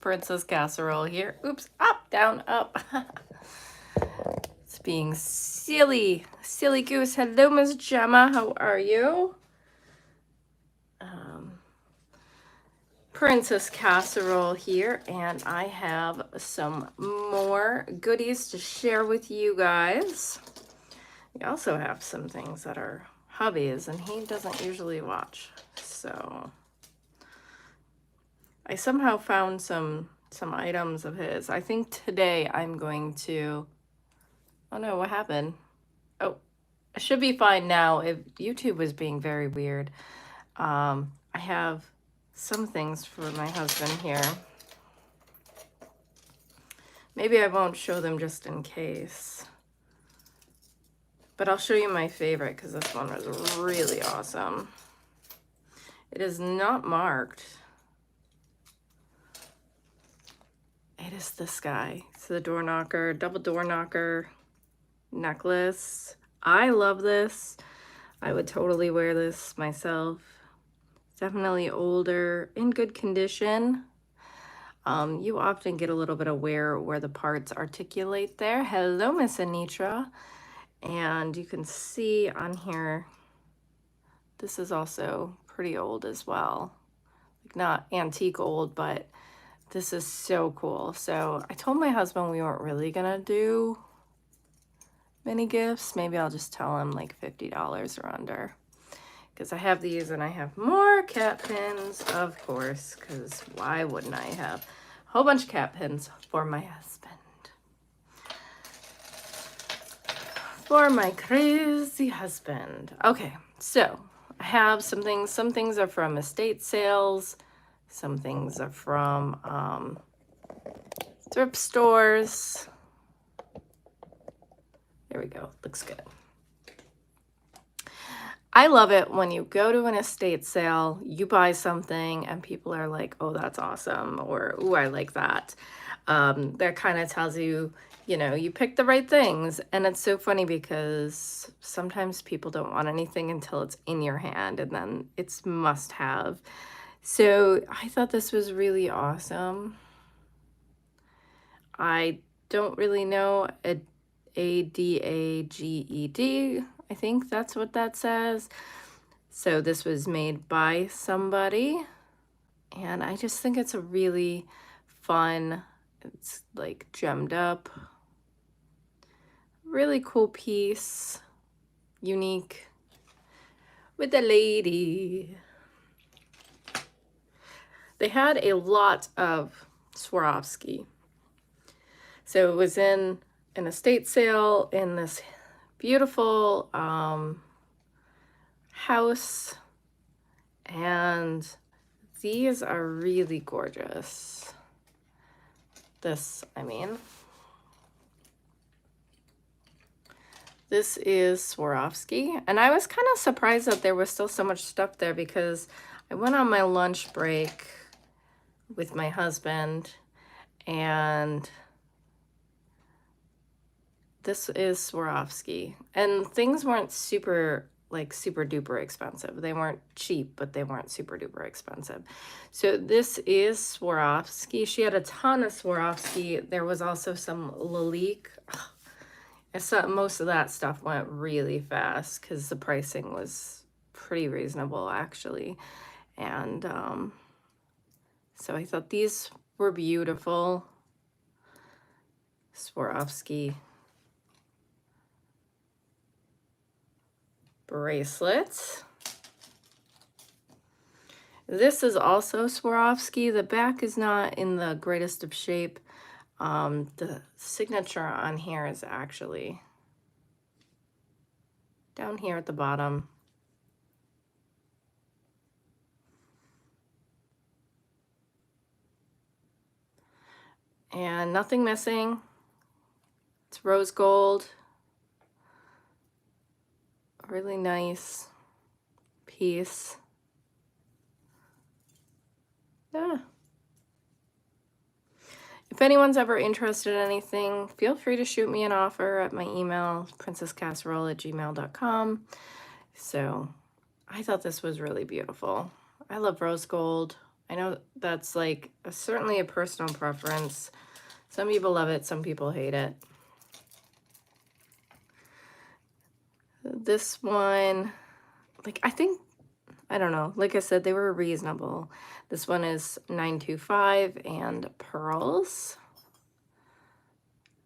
Princess Casserole here. Oops, up, down, up. It's being silly. Silly goose. Hello, Miss Gemma. How are you? Princess Casserole here, and I have some more goodies to share with you guys. We also have some things that are hubby's, and he doesn't usually watch. So I somehow found some items of his. I think today I'm going to... Oh no, what happened? Oh, I should be fine now. If YouTube was being very weird. I have some things for my husband here. Maybe I won't show them just in case. But I'll show you my favorite because this one was really awesome. It is not marked. It is this guy. It's the door knocker, double door knocker necklace. I love this. I would totally wear this myself. Definitely older, in good condition. You often get a little bit of wear where the parts articulate there. Hello, Miss Anitra. And you can see on here, this is also pretty old as well. Like not antique old, but this is so cool. So I told my husband we weren't really gonna do many gifts. Maybe I'll just tell him like $50 or under. Because I have these and I have more cat pins, of course, because why wouldn't I have a whole bunch of cat pins for my husband? For my crazy husband. Okay, so I have some things. Some things are from estate sales. Some things are from thrift stores. There we go. Looks good. I love it when you go to an estate sale, you buy something and people are like, oh, that's awesome, or oh, I like that. That kind of tells you, you know, you picked the right things. And it's so funny because sometimes people don't want anything until it's in your hand and then it's must have. So I thought this was really awesome. I don't really know ADAGED. I think that's what that says. So this was made by somebody, and I just think it's a really fun, it's like gemmed up, really cool piece, unique with the lady. They had a lot of Swarovski. So it was in an estate sale in this beautiful house, and these are really gorgeous. This, I mean, this is Swarovski, and I was kind of surprised that there was still so much stuff there because I went on my lunch break with my husband, and this is Swarovski, and things weren't super duper expensive. They weren't cheap, but they weren't super duper expensive. So this is Swarovski. She had a ton of Swarovski. There was also some Lalique. Most of that stuff went really fast because the pricing was pretty reasonable actually. And so I thought these were beautiful. Swarovski bracelets. This is also Swarovski. The back is not in the greatest of shape. The signature on here is actually down here at the bottom. And nothing missing. It's rose gold. Really nice piece. Yeah. If anyone's ever interested in anything, feel free to shoot me an offer at my email, princesscasserole@gmail.com. So I thought this was really beautiful. I love rose gold. I know that's like certainly a personal preference. Some people love it, some people hate it. This one, like, I don't know. Like I said, they were reasonable. This one is 925 and pearls.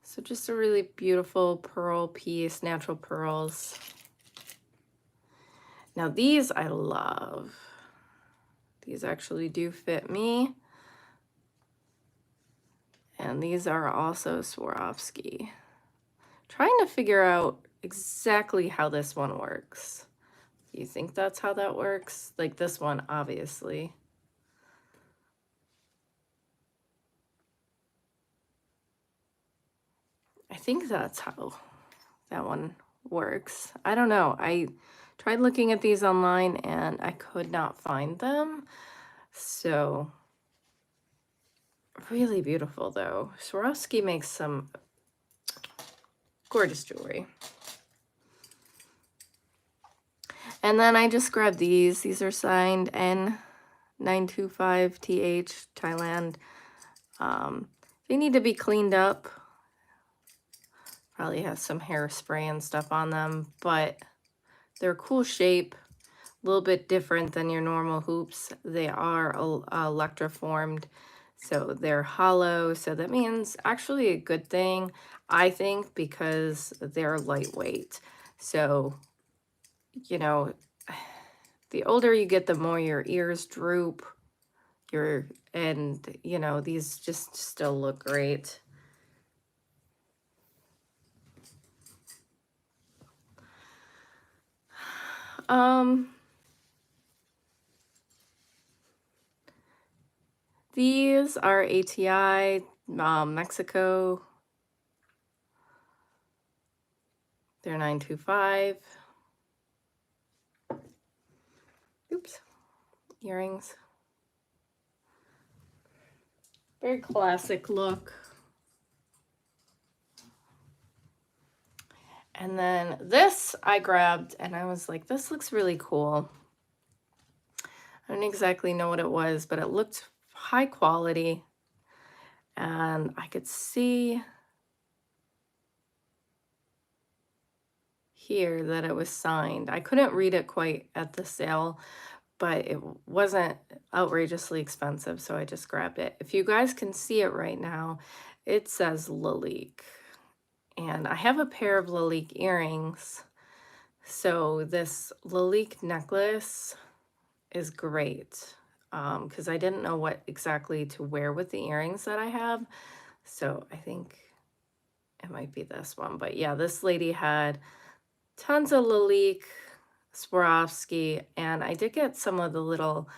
So just a really beautiful pearl piece, natural pearls. Now these I love. These actually do fit me. And these are also Swarovski. Trying to figure out exactly how this one works. Do you think that's how that works? Like this one, obviously. I think that's how that one works. I don't know. I tried looking at these online and I could not find them. So really beautiful though. Swarovski makes some gorgeous jewelry. And then I just grabbed these. These are signed N925TH Thailand. They need to be cleaned up. Probably has some hairspray and stuff on them, but they're a cool shape. A little bit different than your normal hoops. They are electroformed, so they're hollow. So that means actually a good thing, I think, because they're lightweight. So, you know, the older you get, the more your ears droop. And you know, these just still look great. These are ATI, Mexico. They're 925. Oops, earrings. Very classic look. And then this I grabbed and I was like, this looks really cool. I don't exactly know what it was, but it looked high quality. And I could see here that it was signed. I couldn't read it quite at the sale, but it wasn't outrageously expensive, so I just grabbed it. If you guys can see it right now, it says Lalique. And I have a pair of Lalique earrings. So this Lalique necklace is great because I didn't know what exactly to wear with the earrings that I have. So I think it might be this one. But yeah, this lady had tons of Lalique, Swarovski, and I did get some of the little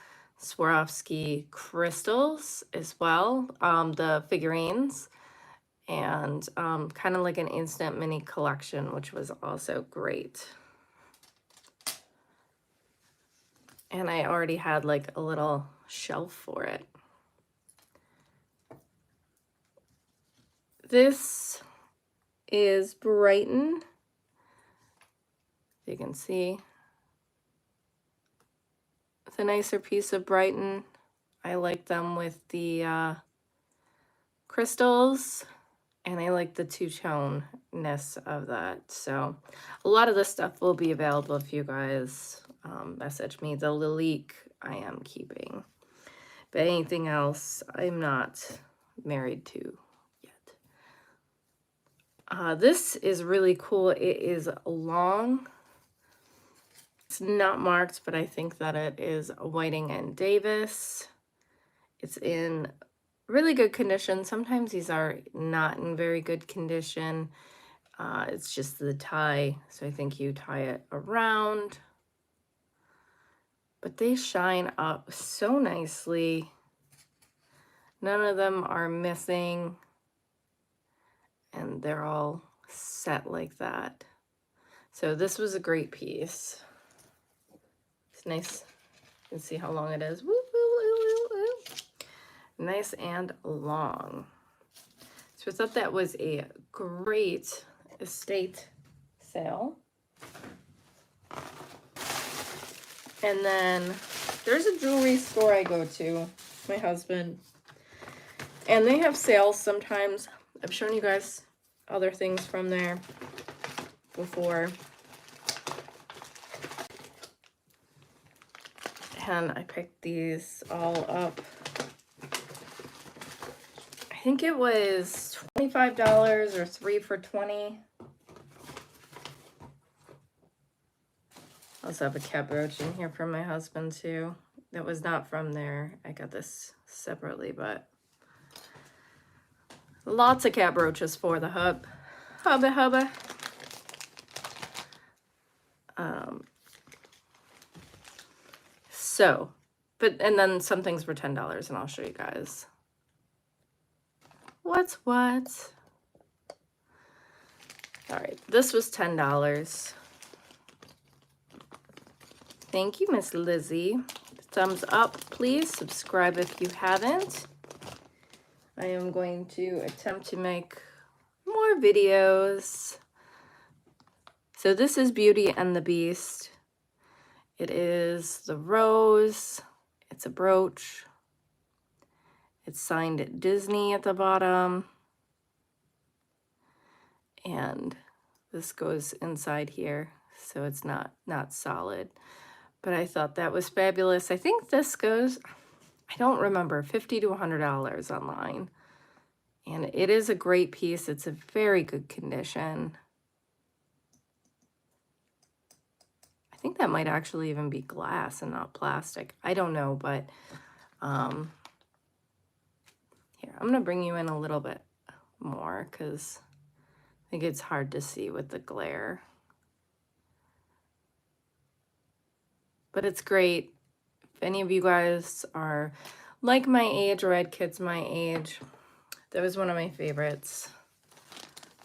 Swarovski crystals as well, the figurines, and kind of like an instant mini collection, which was also great. And I already had like a little shelf for it. This is Brighton. You can see it's a nicer piece of Brighton. I like them with the crystals, and I like the two-tone-ness of that. So a lot of this stuff will be available if you guys message me. The Lalique I am keeping, but anything else I'm not married to yet. This is really cool. It is long. It's not marked, but I think that it is Whiting and Davis. It's in really good condition. Sometimes these are not in very good condition. It's just the tie, so I think you tie it around. But they shine up so nicely. None of them are missing, and they're all set like that. So this was a great piece. It's nice. You can see how long it is. Woo, woo, woo, woo, woo. Nice and long. So I thought that was a great estate sale. And then there's a jewelry store I go to my husband. And they have sales sometimes. I've shown you guys other things from there before. And I picked these all up. I think it was $25 or 3 for $20. I also have a cat brooch in here from my husband too. That was not from there. I got this separately, but lots of cat brooches for the hubba. So, and then some things were $10, and I'll show you guys. What's what? All right, this was $10. Thank you, Miss Lizzie. Thumbs up, please. Subscribe if you haven't. I am going to attempt to make more videos. So this is Beauty and the Beast. It is the rose. It's a brooch. It's signed at Disney at the bottom. And this goes inside here, so it's not solid. But I thought that was fabulous. I think this goes, I don't remember, $50 to $100 online. And it is a great piece. It's a very good condition. I think that might actually even be glass and not plastic. I don't know, but here, I'm gonna bring you in a little bit more because I think it's hard to see with the glare. But it's great. If any of you guys are like my age or had kids my age, that was one of my favorites.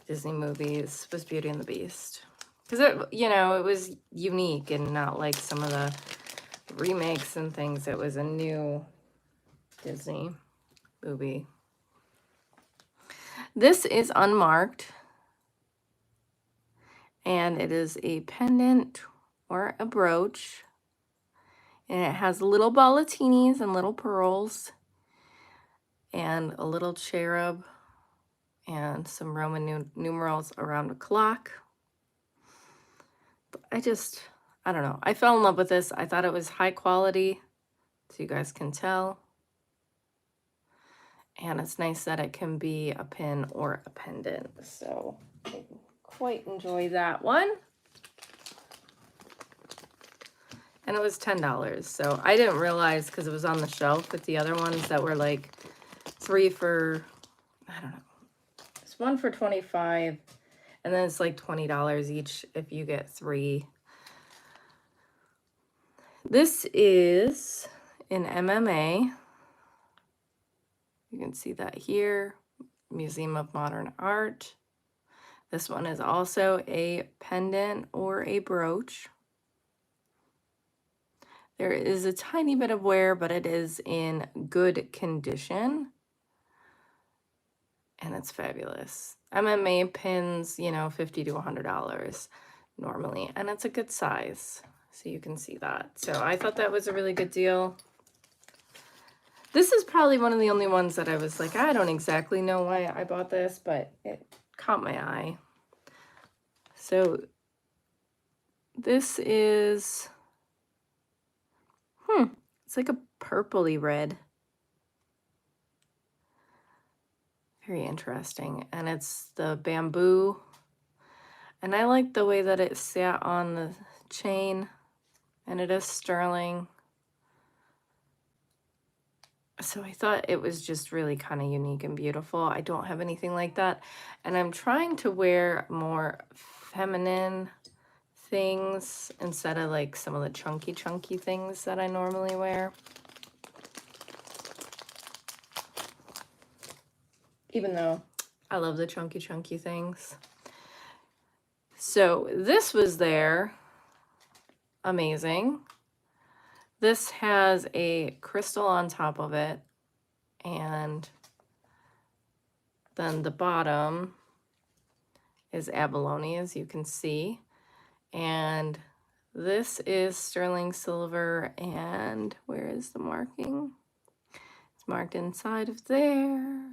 Disney movies was Beauty and the Beast. Because it was unique and not like some of the remakes and things. It was a new Disney movie. This is unmarked. And it is a pendant or a brooch. And it has little balletinis and little pearls. And a little cherub. And some Roman numerals around a clock. But I don't know. I fell in love with this. I thought it was high quality, so you guys can tell. And it's nice that it can be a pin or a pendant. So I quite enjoy that one. And it was $10. So I didn't realize, because it was on the shelf with the other ones that were like 3 for, I don't know. It's 1 for $25. And then it's like $20 each if you get 3. This is in MMA. You can see that here. Museum of Modern Art. This one is also a pendant or a brooch. There is a tiny bit of wear, but it is in good condition. And it's fabulous. MMA pins, $50 to $100 normally. And it's a good size, so you can see that. So I thought that was a really good deal. This is probably one of the only ones that I was like, I don't exactly know why I bought this, but it caught my eye. So this is, it's like a purpley red. Very interesting. And it's the bamboo. And I like the way that it sat on the chain. And it is sterling. So I thought it was just really kind of unique and beautiful. I don't have anything like that. And I'm trying to wear more feminine things instead of like some of the chunky things that I normally wear. Even though I love the chunky things. So this was there. Amazing. This has a crystal on top of it. And then the bottom is abalone, as you can see. And this is sterling silver. And where is the marking? It's marked inside of there.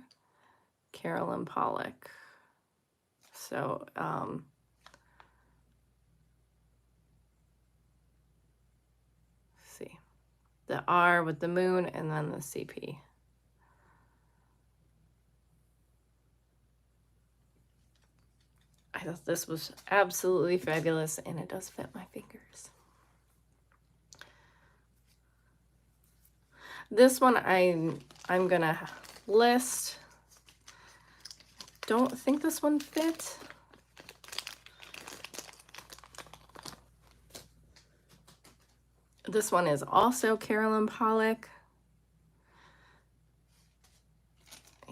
Carolyn Pollock. So, see, the R with the moon and then the CP. I thought this was absolutely fabulous, and it does fit my fingers. This one I'm gonna list. Don't think this one fit. This one is also Carolyn Pollock.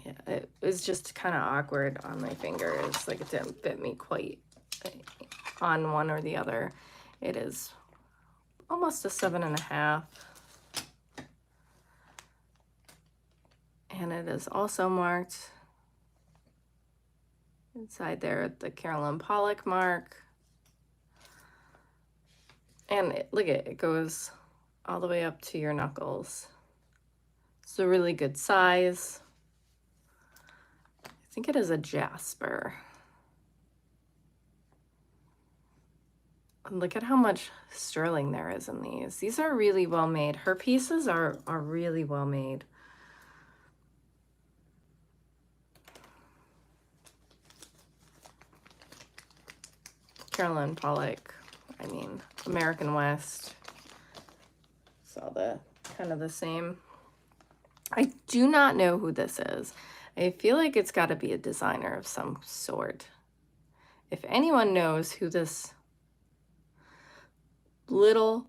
Yeah, it was just kind of awkward on my fingers. Like, it didn't fit me quite on one or the other. It is almost a 7.5. And it is also marked inside there, the Carolyn Pollock mark. And look at it, it goes all the way up to your knuckles. It's a really good size. I think it is a jasper. And look at how much sterling there is in these. These are really well made. Her pieces are really well made. Carolyn Pollock, I mean, American West. It's all the kind of the same. I do not know who this is. I feel like it's got to be a designer of some sort. If anyone knows who this little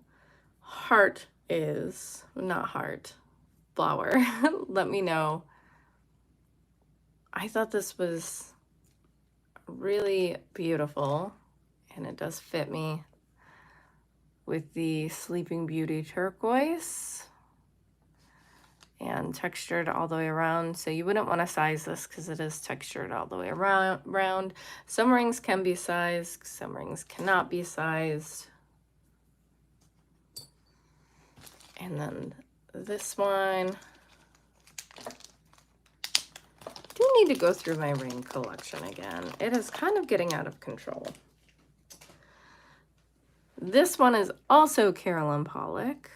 heart is, not heart, flower, let me know. I thought this was really beautiful, and it does fit me with the Sleeping Beauty turquoise and textured all the way around. So you wouldn't want to size this because it is textured all the way around. Some rings can be sized, some rings cannot be sized. And then this one, do need to go through my ring collection again. It is kind of getting out of control. This one is also Carolyn Pollock.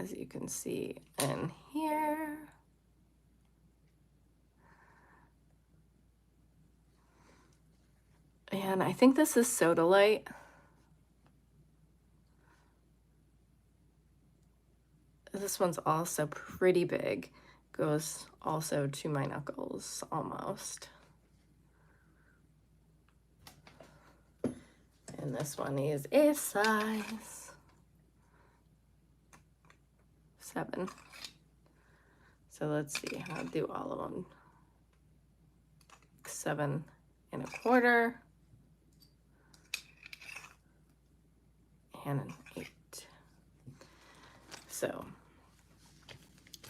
As you can see in here. And I think this is Sodalite. This one's also pretty big. Goes also to my knuckles, almost. And this one is a size 7. So let's see, I'll do all of them. 7.25 and an 8. So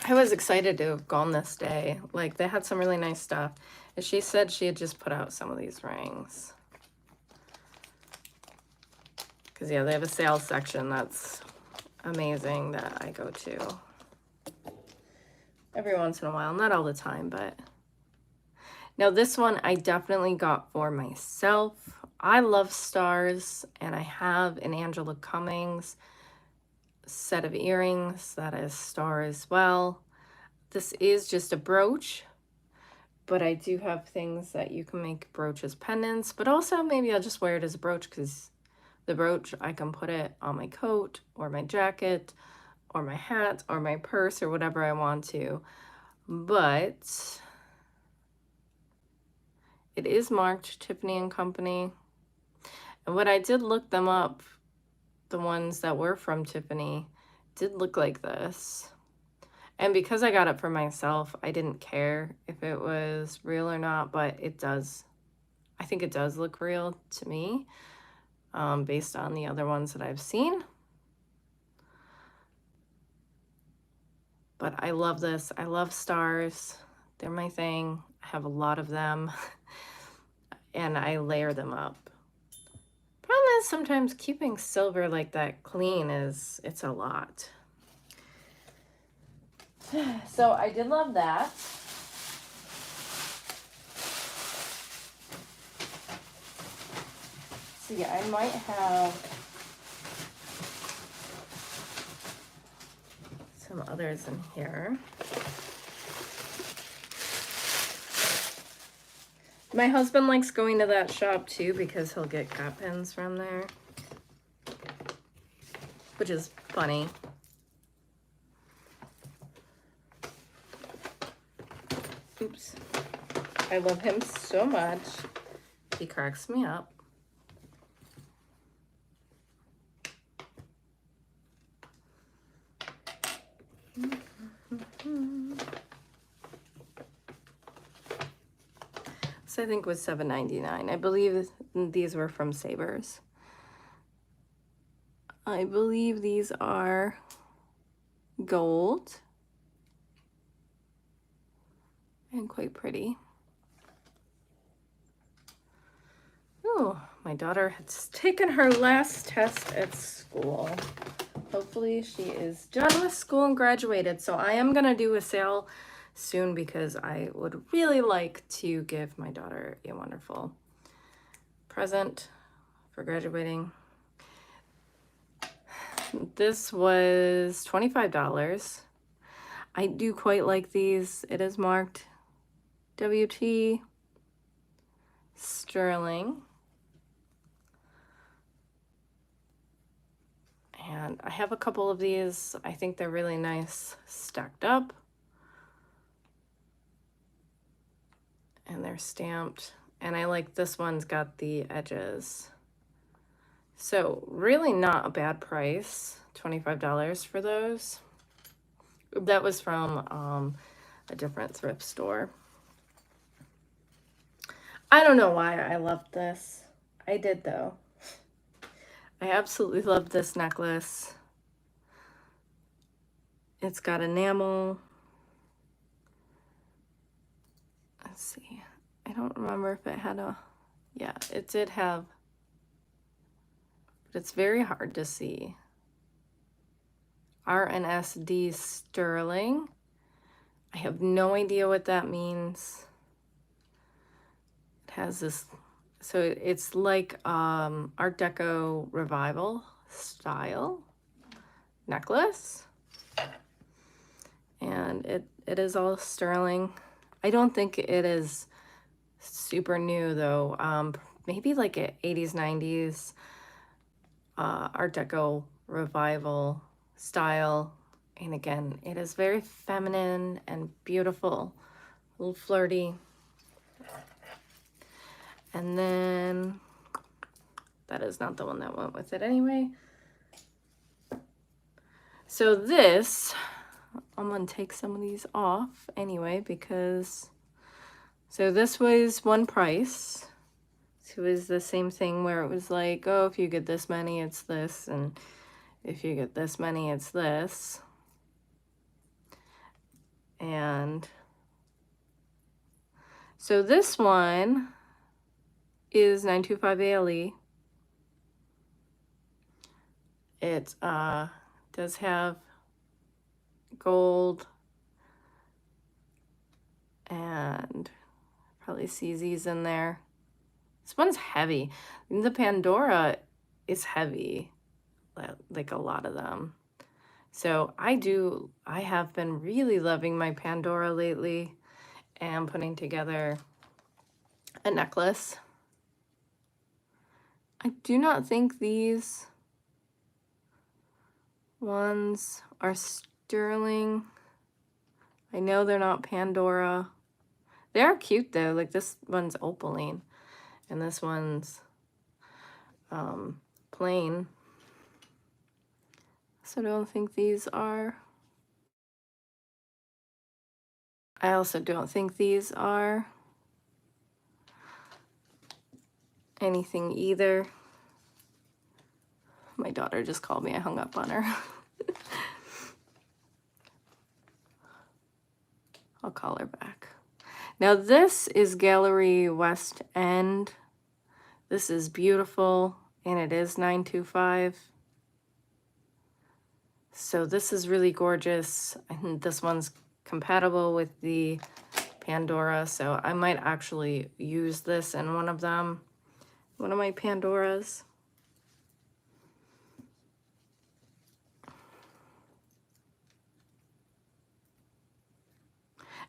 I was excited to have gone this day. Like, they had some really nice stuff. And she said she had just put out some of these rings. Because, yeah, they have a sales section that's amazing that I go to every once in a while. Not all the time, but... Now, this one I definitely got for myself. I love stars, and I have an Angela Cummings set of earrings that is star as well. This is just a brooch, but I do have things that you can make brooches pendants, but also maybe I'll just wear it as a brooch, because the brooch, I can put it on my coat or my jacket or my hat or my purse or whatever I want to. But it is marked Tiffany & Company. And when I did look them up, the ones that were from Tiffany did look like this. And because I got it for myself, I didn't care if it was real or not, but it does. I think it does look real to me, based on the other ones that I've seen. But I love this. I love stars. They're my thing. I have a lot of them. And I layer them up. Problem is sometimes keeping silver like that clean it's a lot. So I did love that. See, I might have some others in here. My husband likes going to that shop too because he'll get cat pens from there, which is funny. Oops. I love him so much. He cracks me up. This I think was $7.99. I believe these were from Savers. I believe these are gold and quite pretty. Oh, my daughter has taken her last test at school. Hopefully she is done with school and graduated. So I am gonna do a sale soon because I would really like to give my daughter a wonderful present for graduating. This was $25. I do quite like these. It is marked WT Sterling. And I have a couple of these. I think they're really nice stacked up. And they're stamped. And I like this one's got the edges. So really not a bad price, $25 for those. That was from a different thrift store. I don't know why I loved this. I did though. I absolutely love this necklace. It's got enamel. Let's see. I don't remember if it had a, yeah, it did have, but it's very hard to see. RNSD Sterling. I have no idea what that means. It has this, so it's like Art Deco Revival style necklace. And it is all sterling. I don't think it is super new though. Maybe like a 80s, 90s Art Deco Revival style. And again, it is very feminine and beautiful, a little flirty. And then that is not the one that went with it anyway. So this, I'm gonna take some of these off anyway because, so this was one price. So it was the same thing where it was like, oh, if you get this many, it's this, and if you get this many, it's this. And so this one is 925 ALE. It does have gold and probably CZs in there. This one's heavy. The Pandora is heavy, like a lot of them. So I have been really loving my Pandora lately and putting together a necklace. I do not think these ones are sterling. I know they're not Pandora. They are cute though, like this one's opaline and this one's plain. So I don't think these are. I also don't think these are anything either. My daughter just called me. I hung up on her. I'll call her back. Now this is Gallery West End. This is beautiful. and it is $925. So this is really gorgeous. And this one's compatible with the Pandora, so I might actually use this in one of them, one of my Pandoras.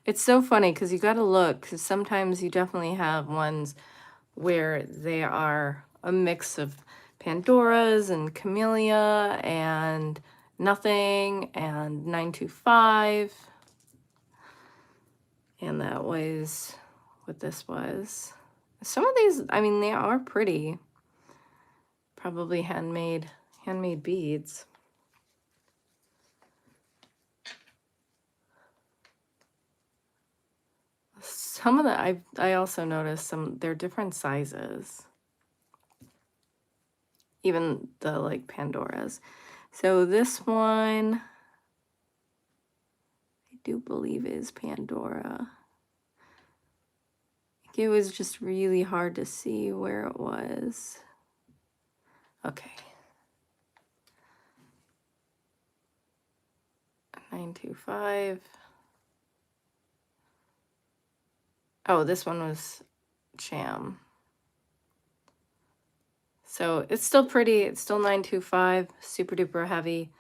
It's so funny because you got to look, because sometimes you definitely have ones where they are a mix of Pandoras and Camellia and Nothing and 925. And that was what this was. Some of these, I mean, they are pretty. Probably handmade beads. Some of the, I also noticed they're different sizes. Even the like Pandoras. So this one, I do believe is Pandora. It was just really hard to see where it was. Okay. 925. Oh, this one was Sham. So it's still pretty. It's still 925, super duper heavy.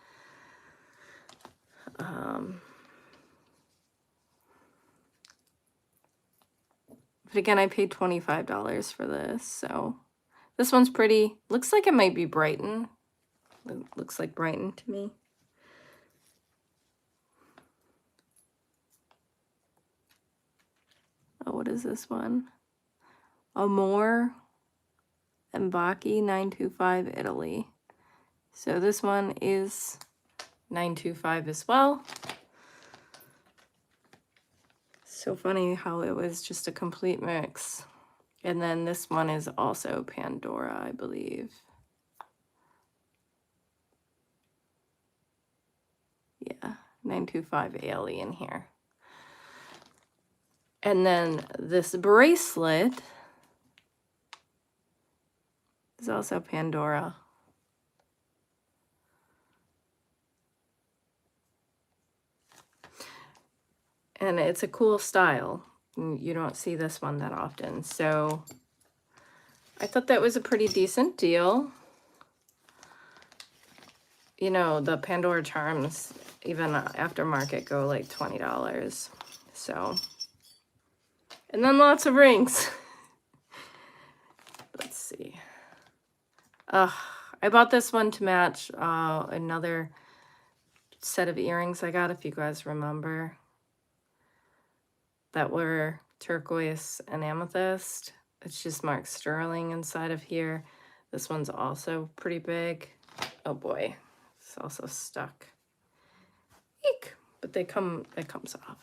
But again, I paid $25 for this, so this one's pretty. Looks like it might be Brighton. It looks like Brighton to me. Oh, what is this one? Amore Mbaki 925 Italy. So this one is 925 as well. So funny how it was just a complete mix. And then this one is also Pandora, I believe. Yeah, 925 Alien here. And then this bracelet is also Pandora. And it's a cool style. You don't see this one that often. So I thought that was a pretty decent deal. You know, the Pandora charms, even aftermarket, go like $20. So, and then lots of rings. Let's see. I bought this one to match another set of earrings I got, if you guys remember, that were turquoise and amethyst. It's just marked sterling inside of here. This one's also pretty big. Oh boy, it's also stuck. Eek! But it comes off.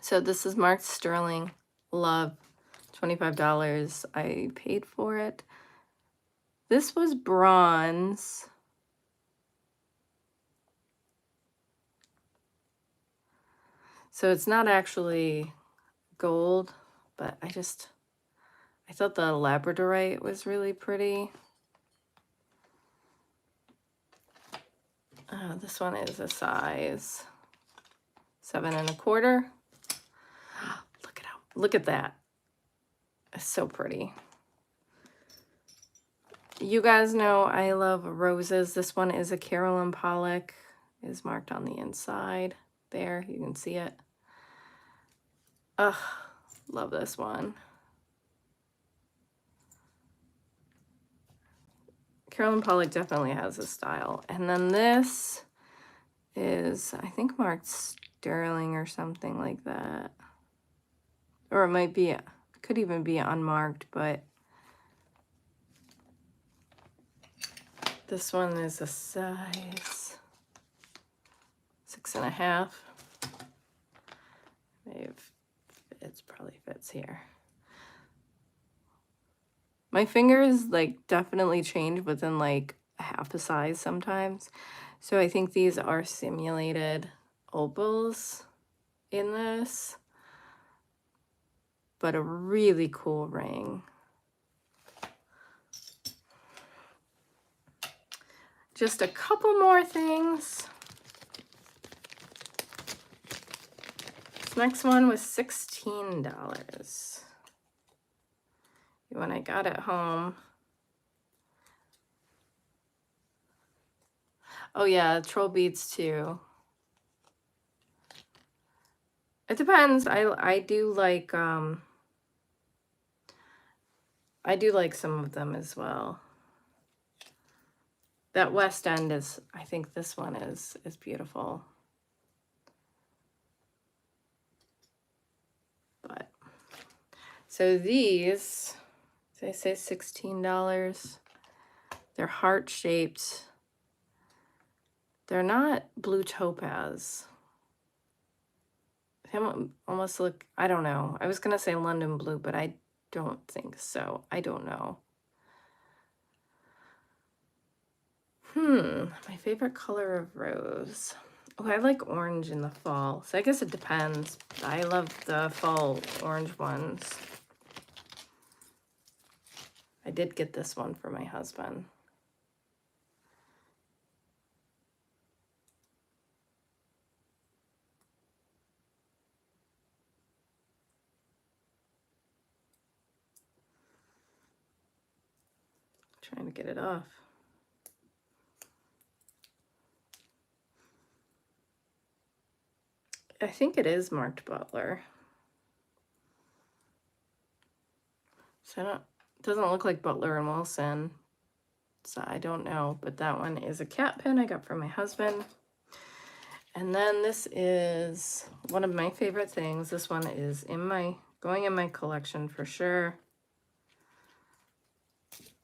So this is marked sterling. Love. $25. I paid for it. This was bronze. So it's not actually gold, but I thought the labradorite was really pretty. This one is a size 7 1/4. Look at that. It's so pretty. You guys know I love roses. This one is a Carolyn Pollock. Is marked on the inside. There, you can see it. Ugh, love this one. Carolyn Pollock definitely has a style. And then this is, I think, marked sterling or something like that. Or it might be, could even be unmarked, but this one is a size 6 1/2. It probably fits here. My fingers like definitely change within like half a size sometimes. So I think these are simulated opals in this, but a really cool ring. just a couple more things. This next one was $16 when I got it home. Oh yeah, troll beads too. It depends. I do like some of them as well. That West End is, I think this one is beautiful. But so these, they say $16. They're heart-shaped. They're not blue topaz. They almost look, I don't know. I was gonna say London blue, but I don't think so. I don't know. My favorite color of rose. Oh, I like orange in the fall. So I guess it depends. I love the fall orange ones. I did get this one for my husband. Trying to get it off. I think it is marked Butler. So it doesn't look like Butler and Wilson. So I don't know, but that one is a cat pin I got from my husband. And then this is one of my favorite things. This one is going in my collection for sure.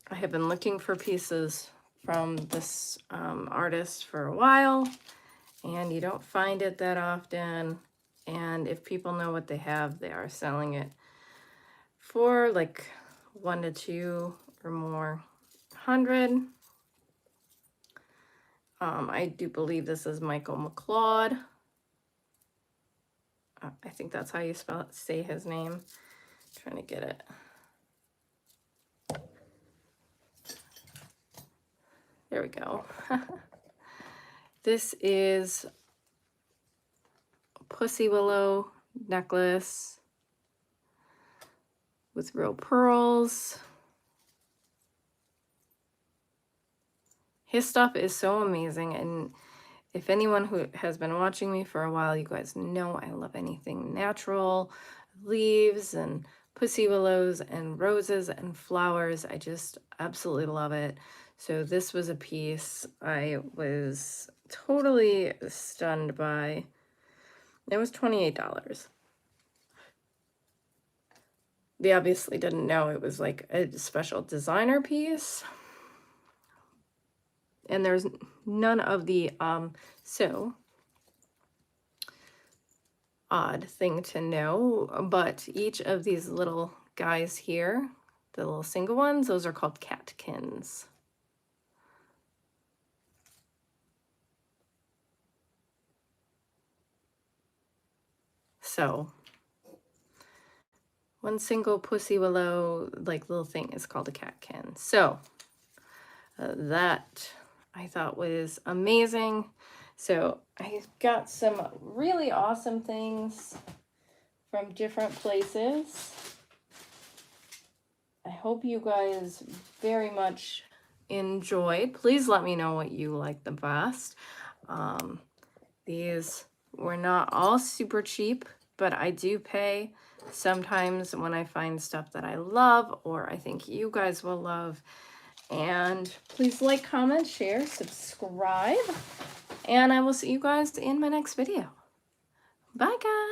I have been looking for pieces from this artist for a while, and you don't find it that often. And if people know what they have, they are selling it for like 1 to 2 or more hundred. I do believe this is Michael McLeod. I think that's how you say his name. Trying to get it. There we go. This is a Pussy Willow necklace with real pearls. His stuff is so amazing, and if anyone who has been watching me for a while, you guys know I love anything natural, leaves and pussy willows and roses and flowers. I just absolutely love it. So this was a piece I was totally stunned by. It was $28. They obviously didn't know it was like a special designer piece. And there's none of the, so odd thing to know, but each of these little guys here, the little single ones, those are called catkins. So one single pussy willow like little thing is called a catkin. So that I thought was amazing. So I got some really awesome things from different places. I hope you guys very much enjoyed. Please let me know what you like the best. These were not all super cheap, but I do pay sometimes when I find stuff that I love or I think you guys will love. And please like, comment, share, subscribe, and I will see you guys in my next video. Bye, guys.